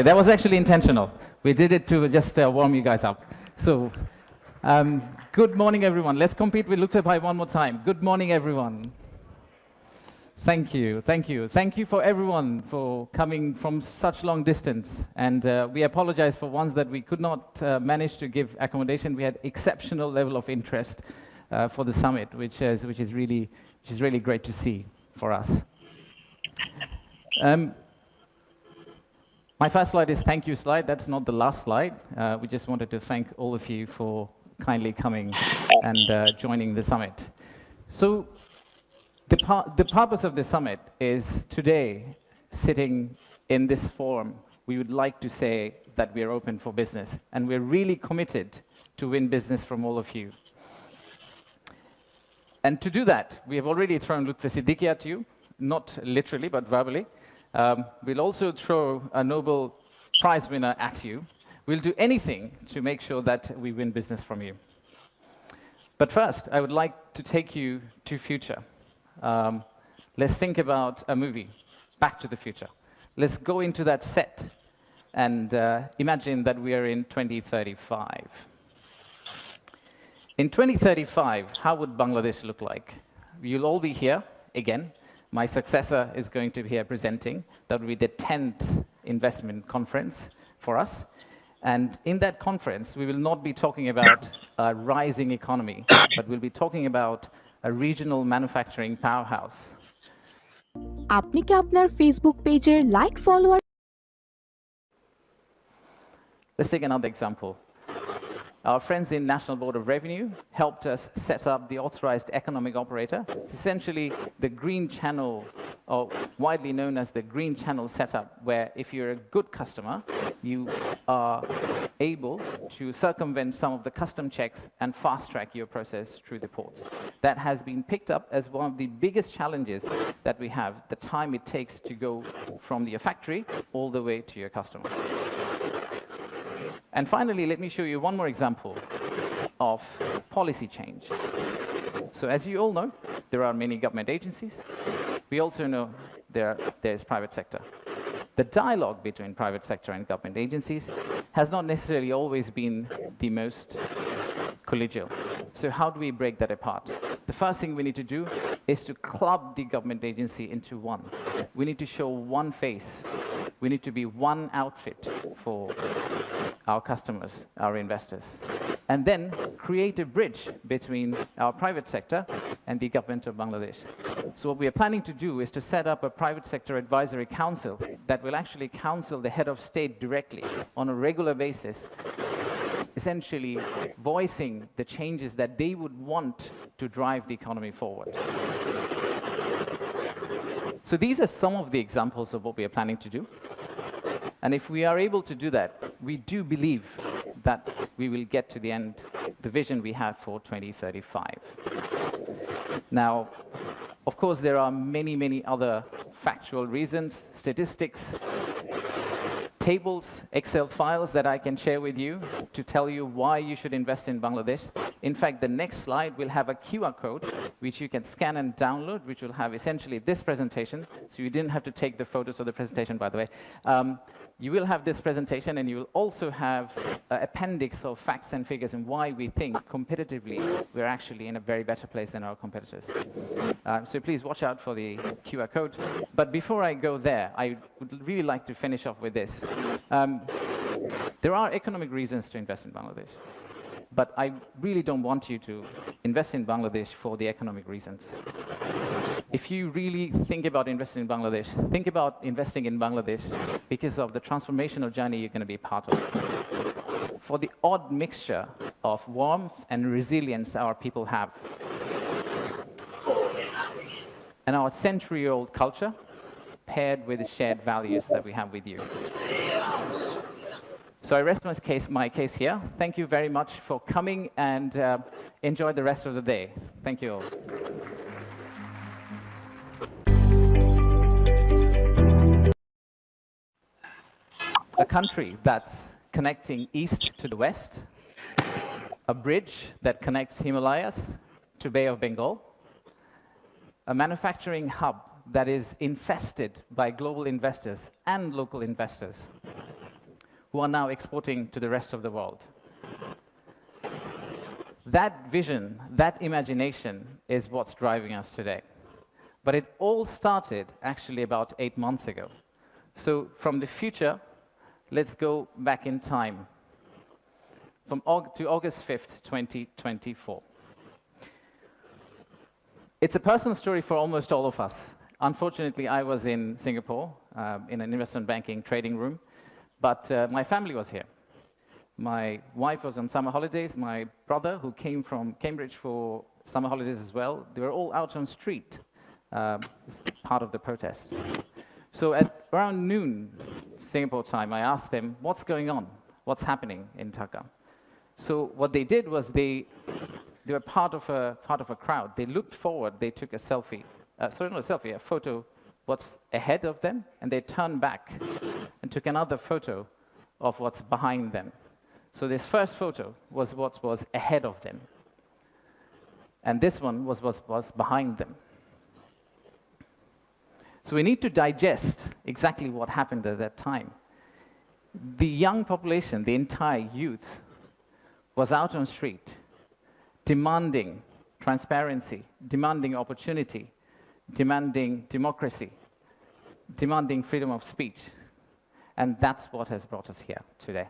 Okay, that was actually intentional. We did it to just warm you guys up. So, good morning, everyone. Let's compete with 𝗥𝗶𝗴𝗵𝘁𝘀 one more time. Good morning, everyone. Thank you, thank you. Thank you for everyone for coming from such long distance. And we apologize for ones that we could not manage to give accommodation. We had exceptional level of interest for the summit, which is really great to see for us. My first slide is thank you slide. That's not the last slide. We just wanted to thank all of you for kindly coming and joining the summit. So the purpose of the summit is today, sitting in this forum, we would like to say that we are open for business, and we're really committed to win business from all of you. And to do that, we have already thrown 𝗥𝗶𝗴𝗵𝘁𝘀 at you, not literally, but verbally. We'll also throw a Nobel Prize winner at you. We'll do anything to make sure that we win business from you. But first, I would like to take you to future. Let's think about a movie, Back to the Future. Let's go into that set and imagine that we are in 2035. In 2035, how would Bangladesh look like? You'll all be here again. My successor is going to be here presenting. That will be the 10th investment conference for us. And in that conference, we will not be talking about a rising economy, but we'll be talking about a regional manufacturing powerhouse. আপনি কি আপনার Facebook পেজের like follower? Let's take another example. Our friends in National Board of Revenue helped us set up the authorized economic operator. It's essentially the green channel, or widely known as the green channel setup, where if you're a good customer, you are able to circumvent some of the custom checks and fast-track your process through the ports. That has been picked up as one of the biggest challenges that we have, the time it takes to go from your factory all the way to your customer. And finally, let me show you one more example of policy change. So as you all know, there are many government agencies. We also know there's private sector. The dialogue between private sector and government agencies has not necessarily always been the most collegial. So how do we break that apart? The first thing we need to do is to club the government agency into one. We need to show one face. We need to be one outfit for our customers, our investors, and then create a bridge between our private sector and the government of Bangladesh. So what we are planning to do is to set up a private sector advisory council that will actually counsel the head of state directly on a regular basis, essentially voicing the changes that they would want to drive the economy forward. So these are some of the examples of what we are planning to do. And if we are able to do that, we do believe that we will get to the end, the vision we have for 2035. Now, of course, there are many, many other factual reasons, statistics, tables, Excel files that I can share with you to tell you why you should invest in Bangladesh. In fact, the next slide will have a QR code which you can scan and download, which will have essentially this presentation. So you didn't have to take the photos of the presentation, by the way. You will have this presentation, and you will also have an appendix of facts and figures and why we think competitively we're actually in a very better place than our competitors. So please watch out for the QR code. But before I go there, I would really like to finish off with this. There are economic reasons to invest in Bangladesh, but I really don't want you to invest in Bangladesh for the economic reasons. If you really think about investing in Bangladesh, think about investing in Bangladesh because of the transformational journey you're going to be part of. For the odd mixture of warmth and resilience our people have, and our century-old culture paired with the shared values that we have with you. So I rest my case here. Thank you very much for coming, and enjoy the rest of the day. Thank you all. A country that's connecting east to the west, a bridge that connects Himalayas to Bay of Bengal, a manufacturing hub that is infested by global investors and local investors, who are now exporting to the rest of the world. That vision, that imagination is what's driving us today. But it all started actually about 8 months ago. So from the future, let's go back in time to August 5th, 2024. It's a personal story for almost all of us. Unfortunately, I was in Singapore in an investment banking trading room, but my family was here. My wife was on summer holidays. My brother, who came from Cambridge for summer holidays as well, they were all out on street as part of the protest. So at around noon Singapore time, I asked them, what's going on? What's happening in Dhaka? So what they did was they were part of a crowd. They looked forward, they took a selfie, a photo what's ahead of them, and they turned back and took another photo of what's behind them. So this first photo was what was ahead of them, and this one was what was behind them. So we need to digest exactly what happened at that time. The young population, the entire youth, was out on the street, demanding transparency, demanding opportunity, demanding democracy, demanding freedom of speech. And that's what has brought us here today.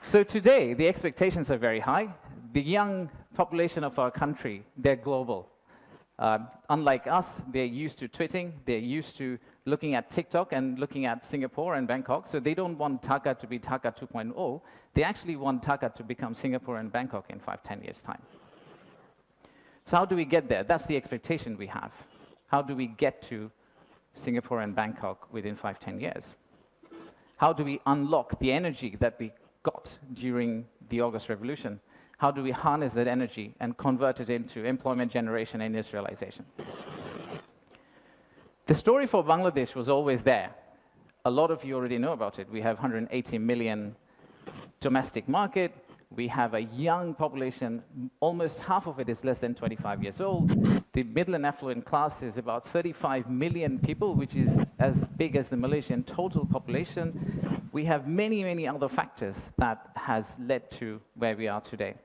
So today, the expectations are very high. The young population of our country, they're global. Unlike us, they're used to tweeting, they're used to looking at TikTok and looking at Singapore and Bangkok, so they don't want Dhaka to be Dhaka 2.0. They actually want Dhaka to become Singapore and Bangkok in 5-10 years' time. So how do we get there? That's the expectation we have. How do we get to Singapore and Bangkok within 5-10 years? How do we unlock the energy that we got during the August Revolution? How do we harness that energy and convert it into employment generation and industrialization? The story for Bangladesh was always there. A lot of you already know about it. We have 180 million domestic market. We have a young population. Almost half of it is less than 25 years old. The middle and affluent class is about 35 million people, which is as big as the Malaysian total population. We have many, many other factors that has led to where we are today.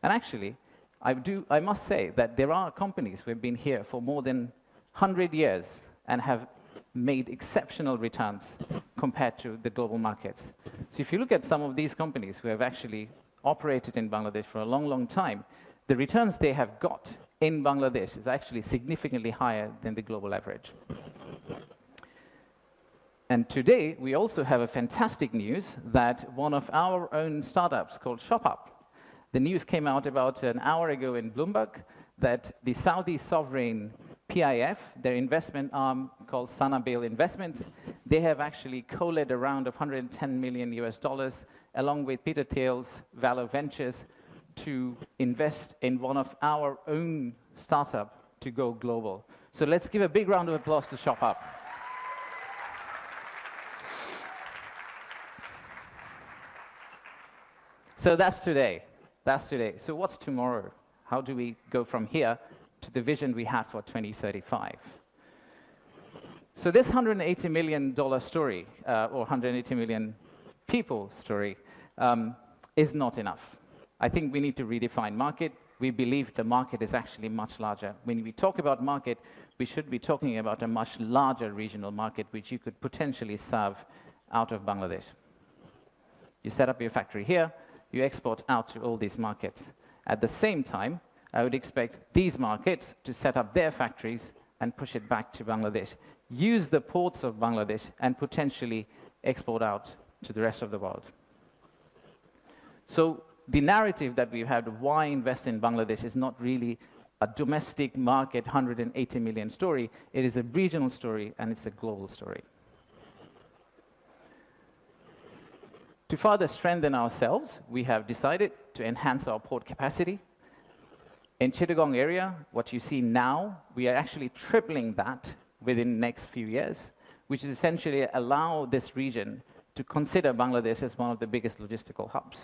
And actually, I must say that there are companies who have been here for more than 100 years and have made exceptional returns compared to the global markets. So if you look at some of these companies who have actually operated in Bangladesh for a long, long time, the returns they have got in Bangladesh is actually significantly higher than the global average. And today, we also have a fantastic news that one of our own startups called ShopUp, the news came out about an hour ago in Bloomberg that the Saudi sovereign PIF, their investment arm called Sanabil Investments, they have actually co-led a round of $110 million along with Peter Thiel's Valor Ventures to invest in one of our own startup to go global. So let's give a big round of applause to ShopUp. So that's today. That's today. So what's tomorrow? How do we go from here to the vision we have for 2035? So this $180 million story, or 180 million people story, is not enough. I think we need to redefine market. We believe the market is actually much larger. When we talk about market, we should be talking about a much larger regional market which you could potentially serve out of Bangladesh. You set up your factory here, you export out to all these markets. At the same time, I would expect these markets to set up their factories and push it back to Bangladesh. Use the ports of Bangladesh and potentially export out to the rest of the world. So the narrative that we've had of why invest in Bangladesh is not really a domestic market 180 million story. It is a regional story and it's a global story. To further strengthen ourselves, we have decided to enhance our port capacity. In Chittagong area, what you see now, we are actually tripling that within the next few years, which is essentially allow this region to consider Bangladesh as one of the biggest logistical hubs.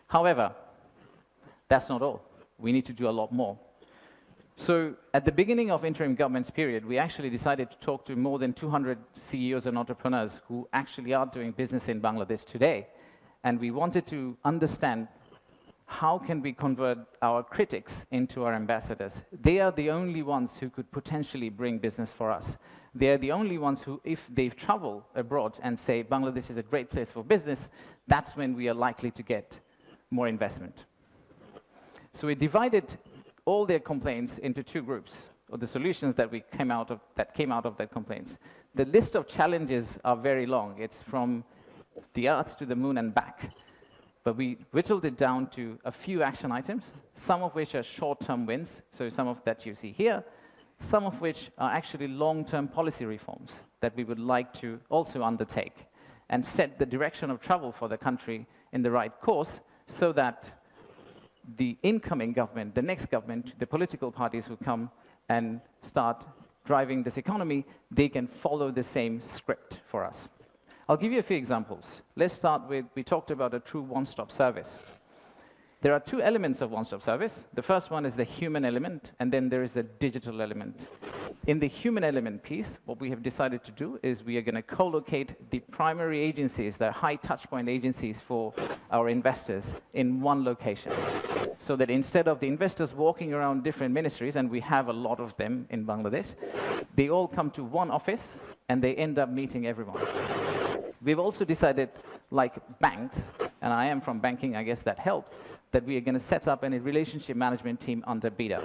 However, that's not all. we need to do a lot more. So at the beginning of interim government's period, we actually decided to talk to more than 200 CEOs and entrepreneurs who actually are doing business in Bangladesh today. And we wanted to understand how can we convert our critics into our ambassadors. They are the only ones who could potentially bring business for us. They are the only ones who, if they travel abroad and say Bangladesh is a great place for business, that's when we are likely to get more investment. So we divided all their complaints into two groups, or the solutions that came out of their complaints. The list of challenges are very long. It's from the earth to the moon and back. But we whittled it down to a few action items, some of which are short-term wins, so some of that you see here, some of which are actually long-term policy reforms that we would like to also undertake and set the direction of travel for the country in the right course so that the incoming government, the next government, the political parties who come and start driving this economy, they can follow the same script for us. I'll give you a few examples. Let's start with, we talked about a true one-stop service. There are two elements of one-stop service. The first one is the human element, and then there is the digital element. In the human element piece, what we have decided to do is we are going to co-locate the primary agencies, the high touchpoint agencies for our investors in one location. So that instead of the investors walking around different ministries, and we have a lot of them in Bangladesh, they all come to one office and they end up meeting everyone. We've also decided, like banks, and I am from banking, I guess that helped, that we are going to set up a relationship management team under 𝗣𝗲𝗏.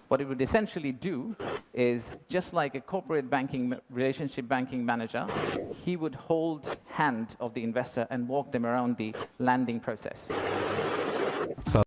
What it would essentially do is, just like a corporate banking, relationship banking manager, he would hold hand of the investor and walk them around the landing process.